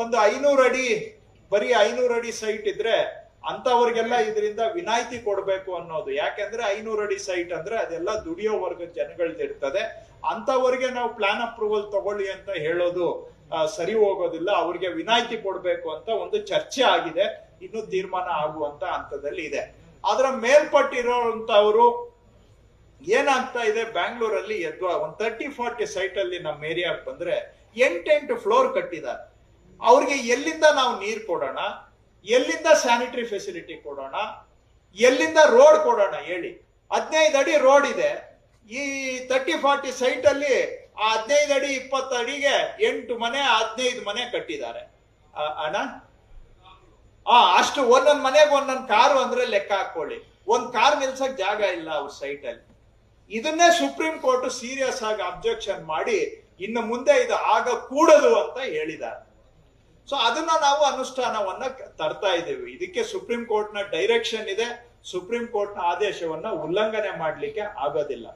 ಒಂದು 500 ಅಡಿ ಬರೀ 500 ಅಡಿ ಸೈಟ್ ಇದ್ರೆ ಅಂತವ್ರಿಗೆಲ್ಲ ಇದರಿಂದ ವಿನಾಯಿತಿ ಕೊಡ್ಬೇಕು ಅನ್ನೋದು. ಯಾಕೆಂದ್ರೆ 500 ಅಡಿ ಸೈಟ್ ಅಂದ್ರೆ ಅದೆಲ್ಲ ದುಡಿಯೋ ವರ್ಗದ ಜನಗಳ್ದಿರ್ತದೆ. ಅಂತವ್ರಿಗೆ ನಾವು ಪ್ಲಾನ್ ಅಪ್ರೂವಲ್ ತಗೊಳ್ಳಿ ಅಂತ ಹೇಳೋದು ಸರಿ ಹೋಗೋದಿಲ್ಲ. ಅವ್ರಿಗೆ ವಿನಾಯಿತಿ ಕೊಡ್ಬೇಕು ಅಂತ ಒಂದು ಚರ್ಚೆ ಆಗಿದೆ, ಇನ್ನು ತೀರ್ಮಾನ ಆಗುವಂತ ಹಂತದಲ್ಲಿ ಇದೆ. ಅದರ ಮೇಲ್ಪಟ್ಟಿರೋಂತವ್ರು ಏನಾಗ್ತಾ ಇದೆ, ಬ್ಯಾಂಗ್ಳೂರಲ್ಲಿ ಒಂದು 30-40 ಸೈಟ್ ಅಲ್ಲಿ ನಮ್ಮ ಏರಿಯಾಗೆ ಬಂದ್ರೆ 8 ಫ್ಲೋರ್ ಕಟ್ಟಿದ್ದಾರೆ. ಅವ್ರಿಗೆ ಎಲ್ಲಿಂದ ನಾವು ನೀರು ಕೊಡೋಣ, ಎಲ್ಲಿಂದ ಸ್ಯಾನಿಟರಿ ಫೆಸಿಲಿಟಿ ಕೊಡೋಣ, ಎಲ್ಲಿಂದ ರೋಡ್ ಕೊಡೋಣ ಹೇಳಿ? 15 ಅಡಿ ರೋಡ್ ಇದೆ ಈ 30-40 ಸೈಟ್ ಅಲ್ಲಿ. ಆ 15 ಅಡಿ 20 ಅಡಿಗೆ 8 ಮನೆ 15 ಮನೆ ಕಟ್ಟಿದ್ದಾರೆ ಅಣ್ಣ. ಅಷ್ಟು ಒಂದೊಂದ್ ಮನೆಗೆ ಒಂದೊಂದ್ ಕಾರು ಅಂದ್ರೆ ಲೆಕ್ಕ ಹಾಕೊಳ್ಳಿ. ಒಂದ್ ಕಾರ್ ನಿಲ್ಸಕ್ ಜಾಗ ಇಲ್ಲ ಅವ್ರ ಸೈಟ್ ಅಲ್ಲಿ. ಇದನ್ನೇ ಸುಪ್ರೀಂ ಕೋರ್ಟ್ ಸೀರಿಯಸ್ ಆಗಿ ಅಬ್ಜೆಕ್ಷನ್ ಮಾಡಿ ಇನ್ನು ಮುಂದೆ ಇದು ಆಗ ಕೂಡದು ಅಂತ ಹೇಳಿದ್ದಾರೆ. ಸೊ ಅದನ್ನ ನಾವು ಅನುಷ್ಠಾನವನ್ನ ತರ್ತಾ ಇದ್ದೇವೆ. ಇದಕ್ಕೆ ಸುಪ್ರೀಂ ಕೋರ್ಟ್ ನ ಡೈರೆಕ್ಷನ್ ಇದೆ. ಸುಪ್ರೀಂ ಕೋರ್ಟ್ ನ ಆದೇಶವನ್ನ ಉಲ್ಲಂಘನೆ ಮಾಡ್ಲಿಕ್ಕೆ ಆಗೋದಿಲ್ಲ.